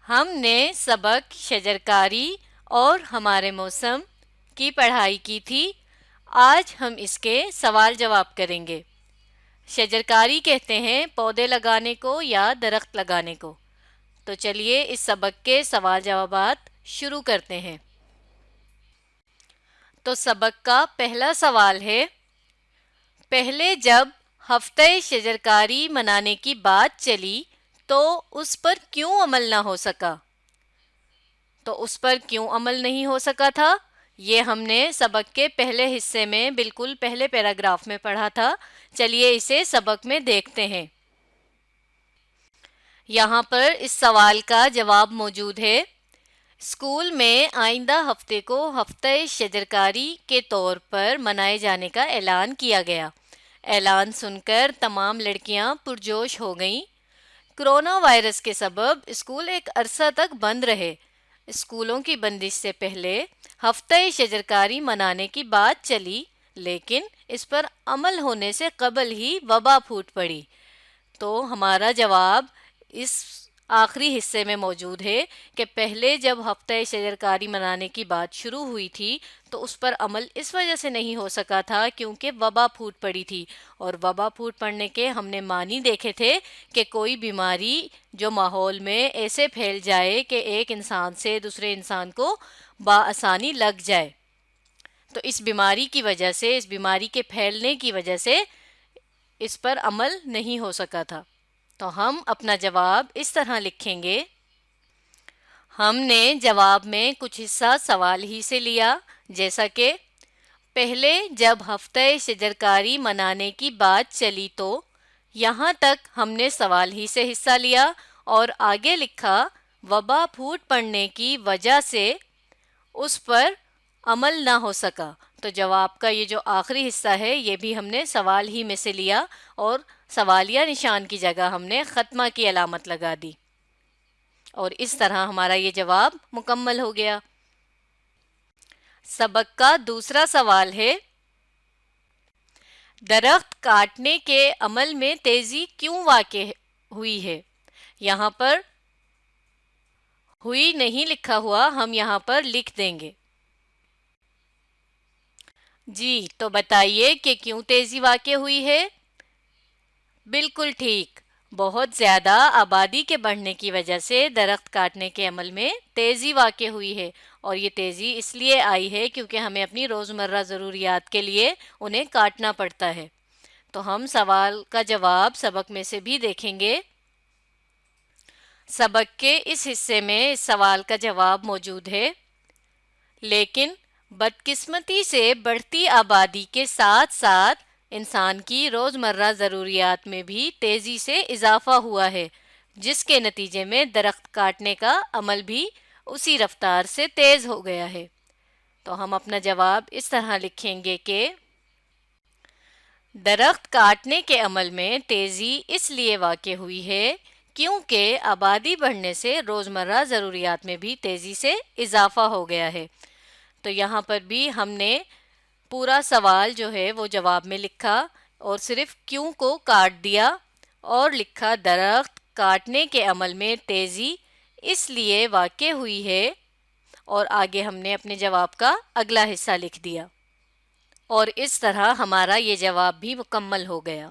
ہم نے سبق شجرکاری اور ہمارے موسم کی پڑھائی کی تھی۔ آج ہم اس کے سوال جواب کریں گے۔ شجرکاری کہتے ہیں پودے لگانے کو یا درخت لگانے کو۔ تو چلیے اس سبق کے سوال جوابات شروع کرتے ہیں۔ تو سبق کا پہلا سوال ہے، پہلے جب ہفتہ شجرکاری منانے کی بات چلی تو اس پر کیوں عمل نہ ہو سکا؟ تو اس پر کیوں عمل نہیں ہو سکا تھا؟ یہ ہم نے سبق کے پہلے حصے میں بالکل پہلے پیراگراف میں پڑھا تھا۔ چلیے اسے سبق میں دیکھتے ہیں۔ یہاں پر اس سوال کا جواب موجود ہے۔ اسکول میں آئندہ ہفتے کو ہفتہ شجرکاری کے طور پر منائے جانے کا اعلان کیا گیا۔ اعلان سن کر تمام لڑکیاں پرجوش ہو گئیں۔ کرونا وائرس کے سبب اسکول ایک عرصہ تک بند رہے۔ اسکولوں کی بندش سے پہلے ہفتہ شجرکاری منانے کی بات چلی، لیکن اس پر عمل ہونے سے قبل ہی وبا پھوٹ پڑی۔ تو ہمارا جواب اس آخری حصے میں موجود ہے کہ پہلے جب ہفتہ شجرکاری منانے کی بات شروع ہوئی تھی تو اس پر عمل اس وجہ سے نہیں ہو سکا تھا کیونکہ وبا پھوٹ پڑی تھی، اور وبا پھوٹ پڑنے کے ہم نے معنی دیکھے تھے کہ کوئی بیماری جو ماحول میں ایسے پھیل جائے کہ ایک انسان سے دوسرے انسان کو بآسانی لگ جائے۔ تو اس بیماری کی وجہ سے، اس بیماری کے پھیلنے کی وجہ سے اس پر عمل نہیں ہو سکا تھا۔ تو ہم اپنا جواب اس طرح لکھیں گے۔ ہم نے جواب میں کچھ حصہ سوال ہی سے لیا، جیسا کہ پہلے جب ہفتہ شجرکاری منانے کی بات چلی تو، یہاں تک ہم نے سوال ہی سے حصہ لیا، اور آگے لکھا وبا پھوٹ پڑنے کی وجہ سے اس پر عمل نہ ہو سکا۔ تو جواب کا یہ جو آخری حصہ ہے یہ بھی ہم نے سوال ہی میں سے لیا، اور سوالیہ نشان کی جگہ ہم نے خطمہ کی علامت لگا دی، اور اس طرح ہمارا یہ جواب مکمل ہو گیا۔ سبق کا دوسرا سوال ہے، درخت کاٹنے کے عمل میں تیزی کیوں واقع ہوئی ہے؟ یہاں پر ہوئی نہیں لکھا ہوا، ہم یہاں پر لکھ دیں گے۔ جی تو بتائیے کہ کیوں تیزی واقع ہوئی ہے؟ بالکل ٹھیک، بہت زیادہ آبادی کے بڑھنے کی وجہ سے درخت کاٹنے کے عمل میں تیزی واقع ہوئی ہے، اور یہ تیزی اس لیے آئی ہے کیونکہ ہمیں اپنی روزمرہ ضروریات کے لیے انہیں کاٹنا پڑتا ہے۔ تو ہم سوال کا جواب سبق میں سے بھی دیکھیں گے۔ سبق کے اس حصے میں اس سوال کا جواب موجود ہے، لیکن بدقسمتی سے بڑھتی آبادی کے ساتھ ساتھ انسان کی روزمرہ ضروریات میں بھی تیزی سے اضافہ ہوا ہے، جس کے نتیجے میں درخت کاٹنے کا عمل بھی اسی رفتار سے تیز ہو گیا ہے۔ تو ہم اپنا جواب اس طرح لکھیں گے کہ درخت کاٹنے کے عمل میں تیزی اس لیے واقع ہوئی ہے کیونکہ آبادی بڑھنے سے روزمرہ ضروریات میں بھی تیزی سے اضافہ ہو گیا ہے۔ تو یہاں پر بھی ہم نے پورا سوال جو ہے وہ جواب میں لکھا، اور صرف کیوں کو کاٹ دیا اور لکھا درخت کاٹنے کے عمل میں تیزی اس لیے واقع ہوئی ہے، اور آگے ہم نے اپنے جواب کا اگلا حصہ لکھ دیا، اور اس طرح ہمارا یہ جواب بھی مکمل ہو گیا۔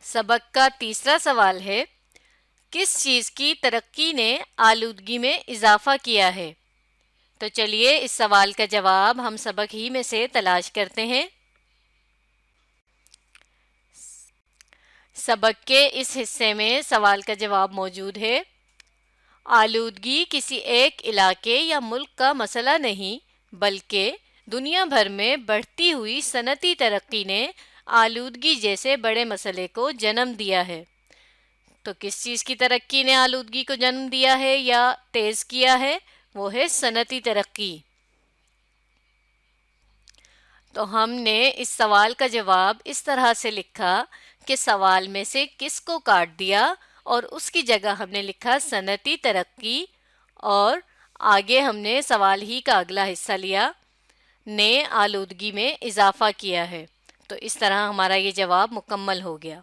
سبق کا تیسرا سوال ہے، کس چیز کی ترقی نے آلودگی میں اضافہ کیا ہے؟ تو چلیے اس سوال کا جواب ہم سبق ہی میں سے تلاش کرتے ہیں۔ سبق کے اس حصے میں سوال کا جواب موجود ہے، آلودگی کسی ایک علاقے یا ملک کا مسئلہ نہیں، بلکہ دنیا بھر میں بڑھتی ہوئی صنعتی ترقی نے آلودگی جیسے بڑے مسئلے کو جنم دیا ہے۔ تو کس چیز کی ترقی نے آلودگی کو جنم دیا ہے یا تیز کیا ہے؟ وہ ہے صنعتی ترقی۔ تو ہم نے اس سوال کا جواب اس طرح سے لکھا کہ سوال میں سے کس کو کاٹ دیا، اور اس کی جگہ ہم نے لکھا صنعتی ترقی، اور آگے ہم نے سوال ہی کا اگلا حصہ لیا، نے آلودگی میں اضافہ کیا ہے۔ تو اس طرح ہمارا یہ جواب مکمل ہو گیا۔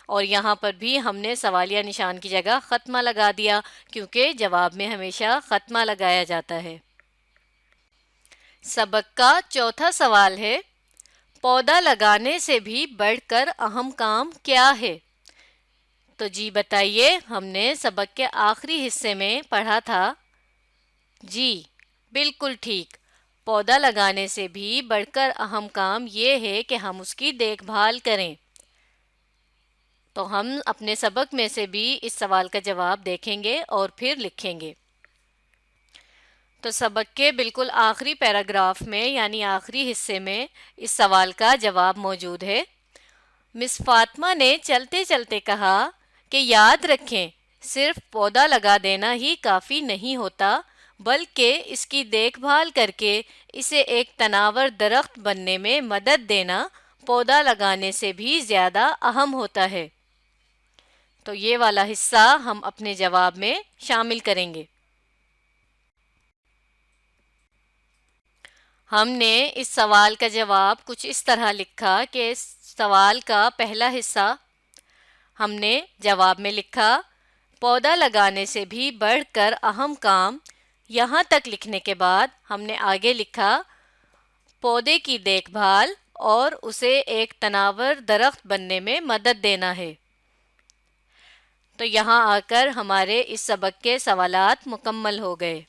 اور یہاں پر بھی ہم نے سوالیہ نشان کی جگہ خطمہ لگا دیا کیونکہ جواب میں ہمیشہ خطمہ لگایا جاتا ہے۔ سبق کا چوتھا سوال ہے، پودا لگانے سے بھی بڑھ کر اہم کام کیا ہے؟ تو جی بتائیے، ہم نے سبق کے آخری حصے میں پڑھا تھا۔ جی بالکل ٹھیک، پودا لگانے سے بھی بڑھ کر اہم کام یہ ہے کہ ہم اس کی دیکھ بھال کریں۔ تو ہم اپنے سبق میں سے بھی اس سوال کا جواب دیکھیں گے اور پھر لکھیں گے۔ تو سبق کے بالکل آخری پیراگراف میں یعنی آخری حصے میں اس سوال کا جواب موجود ہے۔ مس فاطمہ نے چلتے چلتے کہا کہ یاد رکھیں، صرف پودا لگا دینا ہی کافی نہیں ہوتا، بلکہ اس کی دیکھ بھال کر کے اسے ایک تناور درخت بننے میں مدد دینا پودا لگانے سے بھی زیادہ اہم ہوتا ہے۔ تو یہ والا حصہ ہم اپنے جواب میں شامل کریں گے۔ ہم نے اس سوال کا جواب کچھ اس طرح لکھا کہ اس سوال کا پہلا حصہ ہم نے جواب میں لکھا، پودا لگانے سے بھی بڑھ کر اہم کام، یہاں تک لکھنے کے بعد ہم نے آگے لکھا پودے کی دیکھ بھال اور اسے ایک تناور درخت بننے میں مدد دینا ہے۔ تو یہاں آ کر ہمارے اس سبق کے سوالات مکمل ہو گئے۔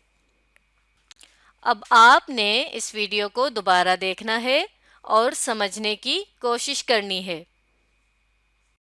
اب آپ نے اس ویڈیو کو دوبارہ دیکھنا ہے اور سمجھنے کی کوشش کرنی ہے۔